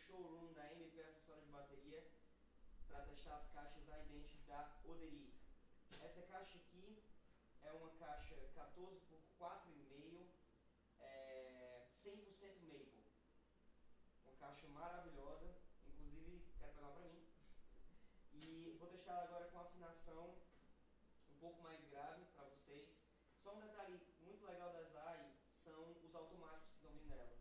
showroom da MP Acessórios de Bateria para testar as caixas iDent da Oderi. Essa caixa aqui é uma caixa 14 por 4,5, 100% maple. Uma caixa maravilhosa, inclusive quero pegar uma para mim. E vou testar ela agora com afinação um pouco mais grave para vocês. Só um detalhe muito legal da Zai são os automáticos que estão vindo nela.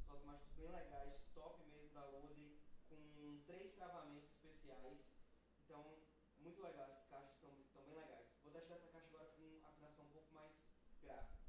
Os automáticos bem legais, top mesmo da Oderi, com 3 travamentos especiais. Então, muito legal, essas caixas estão bem legais. Vou testar essa caixa agora com afinação um pouco mais grave.